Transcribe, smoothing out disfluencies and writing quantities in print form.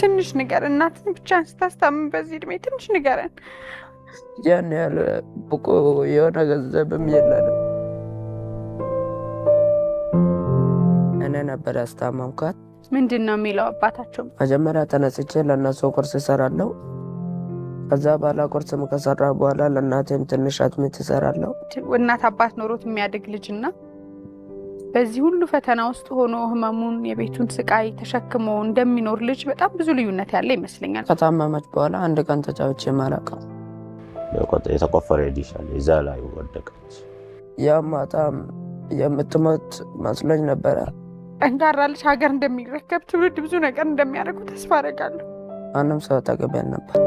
ትንሽ ነገር እናትን ብቻ ስታስታምም በዚህ እድሜ ትንሽ ንገረን። ያን ያህል ብቁ የሆነ ገንዘብም የለንም። እኔ ነበር ያስታመምኳት። ምንድን ነው የሚለው አባታቸው? መጀመሪያ ተነስቼ ለእነሱ ቁርስ እሰራለሁ። ከዛ በኋላ ቁርስም ከሰራ በኋላ ለእናቴም ትንሽ አጥሚት እሰራለሁ። እናት አባት ኖሮት የሚያድግ ልጅና በዚህ ሁሉ ፈተና ውስጥ ሆኖ ህመሙን የቤቱን ስቃይ ተሸክሞ እንደሚኖር ልጅ በጣም ብዙ ልዩነት ያለ ይመስለኛል። ከታመመች በኋላ አንድ ቀን ተጫውቼ ማለቀው የተቆፈረ ዲሻል እዛ ላይ ወደቀች። ያ ማታም የምትሞት መስሎኝ ነበረ። ጠንካራ ልጅ ሀገር እንደሚረከብ ትውልድ ብዙ ነገር እንደሚያደርጉ ተስፋ አደርጋለሁ። ማንም ሰው ተገበል ነበር።